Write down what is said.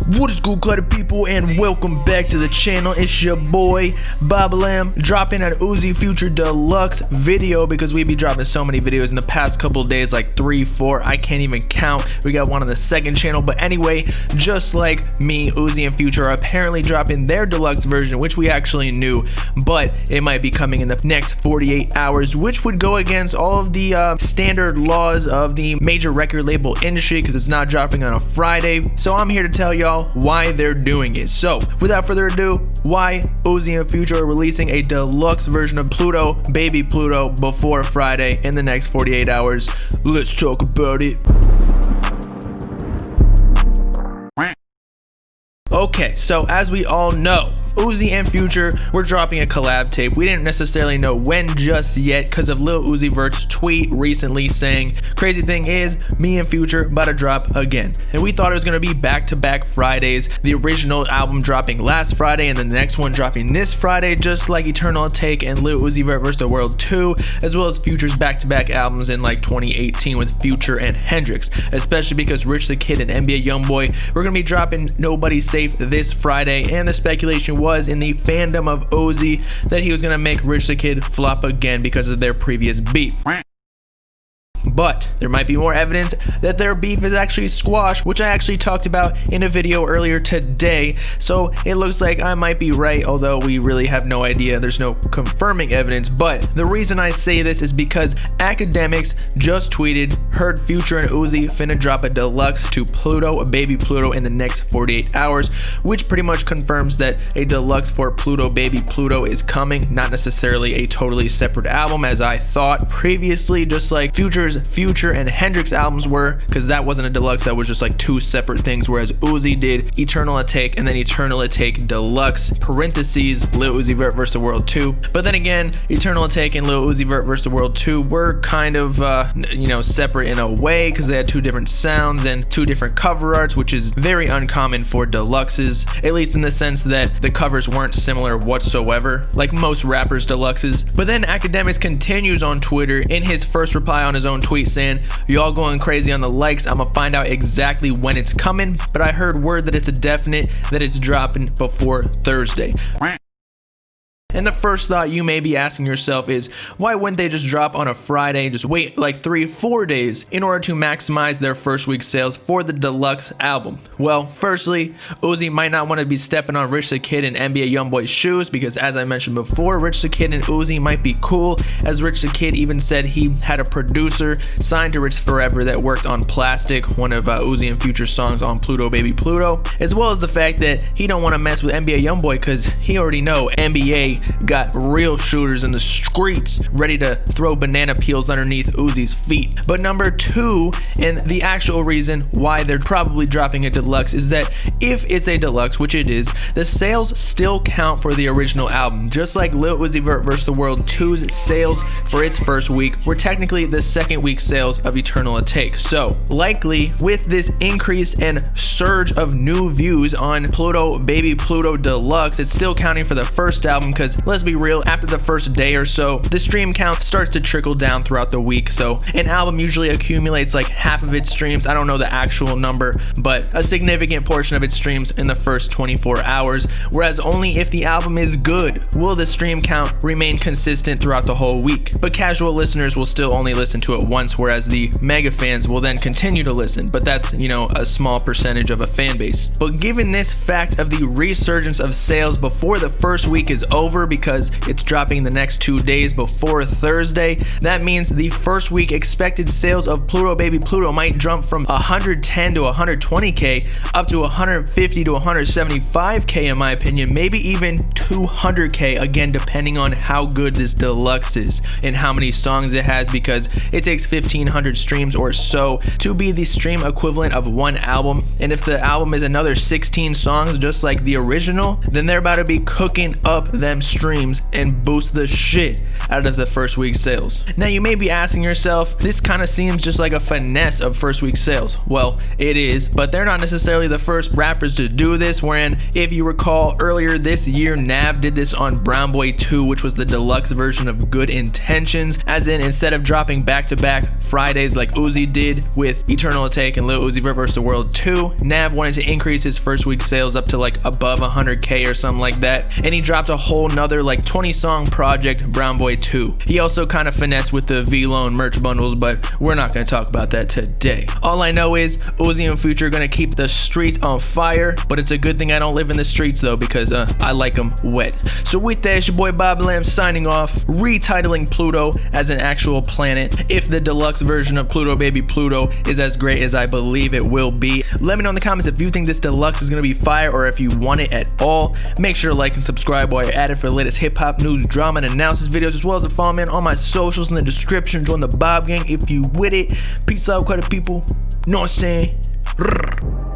What is good, cluttered people, and welcome back to the channel. It's your boy Bobbalam, dropping an Uzi Future Deluxe video because we be dropping so many videos in the past couple days, like 3, 4, I can't even count. We got one on the second channel, but anyway, just like me, Uzi and Future are apparently dropping their deluxe version, which we actually knew, but it might be coming in the next 48 hours, which would go against all of the standard laws of the major record label industry because it's not dropping on a Friday. So I'm here to tell y'all why they're doing it. So without further ado, why Uzi and Future are releasing a deluxe version of Pluto, Baby Pluto, before Friday in the next 48 hours. Let's talk about it. Okay, so as we all know, Uzi and Future were dropping a collab tape. We didn't necessarily know when just yet because of Lil Uzi Vert's tweet recently saying, crazy thing is, me and Future about to drop again. And we thought it was going to be back-to-back Fridays, the original album dropping last Friday and then the next one dropping this Friday, just like Eternal Take and Lil Uzi Vert vs. the World 2, as well as Future's back-to-back albums in like 2018 with Future and Hendrix, especially because Rich the Kid and NBA Youngboy were going to be dropping Nobody Safe this Friday, and the speculation was in the fandom of Uzi that he was going to make Rich the Kid flop again because of their previous beef. But there might be more evidence that their beef is actually squashed, which I actually talked about in a video earlier today. So it looks like I might be right, although we really have no idea. There's no confirming evidence. But the reason I say this is because Academics just tweeted, heard Future and Uzi finna drop a deluxe to Pluto, Baby Pluto, in the next 48 hours, which pretty much confirms that a deluxe for Pluto, Baby Pluto is coming, not necessarily a totally separate album as I thought previously, just like Future and Hendrix albums were, because that wasn't a deluxe, that was just like two separate things, whereas Uzi did Eternal Take and then Eternal Take Deluxe, parentheses, Lil Uzi Vert vs. the World 2. But then again, Eternal Take and Lil Uzi Vert vs. the World 2 were kind of, separate in a way because they had two different sounds and two different cover arts, which is very uncommon for deluxes, at least in the sense that the covers weren't similar whatsoever, like most rappers' deluxes. But then Academics continues on Twitter in his first reply on his own tweet saying, y'all going crazy on the likes, I'ma find out exactly when it's coming, but I heard word that it's a definite that it's dropping before Thursday. And the first thought you may be asking yourself is, why wouldn't they just drop on a Friday and just wait like 3-4 days in order to maximize their first week sales for the deluxe album? Well, firstly, Uzi might not want to be stepping on Rich the Kid and NBA Youngboy's shoes because, as I mentioned before, Rich the Kid and Uzi might be cool, as Rich the Kid even said he had a producer signed to Rich Forever that worked on Plastic, one of Uzi and Future's songs on Pluto, Baby Pluto, as well as the fact that he don't want to mess with NBA Youngboy because he already know NBA got real shooters in the streets ready to throw banana peels underneath Uzi's feet. But number two, and the actual reason why they're probably dropping a deluxe, is that if it's a deluxe, which it is, the sales still count for the original album, just like Lil Uzi Vert vs. the World 2's sales for its first week were technically the second week sales of Eternal Take. So likely with this increase and surge of new views on Pluto, Baby Pluto Deluxe, it's still counting for the first album, because let's be real, after the first day or so, the stream count starts to trickle down throughout the week. So an album usually accumulates like half of its streams, I don't know the actual number, but a significant portion of its streams in the first 24 hours, whereas only if the album is good will the stream count remain consistent throughout the whole week. But casual listeners will still only listen to it once, whereas the mega fans will then continue to listen, but that's, a small percentage of a fan base. But given this fact of the resurgence of sales before the first week is over, because it's dropping the next 2 days before Thursday, that means the first week expected sales of Pluto, Baby Pluto might jump from 110 to 120k up to 150 to 175k in my opinion, maybe even 200k, again depending on how good this deluxe is and how many songs it has, because it takes 1500 streams or so to be the stream equivalent of one album, and if the album is another 16 songs just like the original, then they're about to be cooking up them streams and boost the shit out of the first week sales. Now you may be asking yourself, this kind of seems just like a finesse of first week sales. Well, it is, but they're not necessarily the first rappers to do this, wherein if you recall earlier this year, Nav did this on Brown Boy 2, which was the deluxe version of Good Intentions, as in instead of dropping back-to-back Fridays like Uzi did with Eternal Atake and Lil Uzi Vert vs. the World 2, Nav wanted to increase his first week sales up to like above 100K or something like that, and he dropped a whole nother like 20 song project, Brown Boy 2. He also kind of finessed with the V-Lone merch bundles, but we're not going to talk about that today. All I know is Uzi and Future are going to keep the streets on fire, but it's a good thing I don't live in the streets though, because I like them wet. So with that, it's your boy Bobbalam signing off, retitling Pluto as an actual planet. If the deluxe version of Pluto, Baby Pluto, is as great as I believe it will be, let me know in the comments if you think this deluxe is going to be fire or if you want it at all. Make sure to like and subscribe while you're at it for the latest hip-hop news, drama, and analysis videos, as well as to follow me on my socials in the description. Join the Bob Gang if you with it. Peace out, quite a people. Know what I'm saying?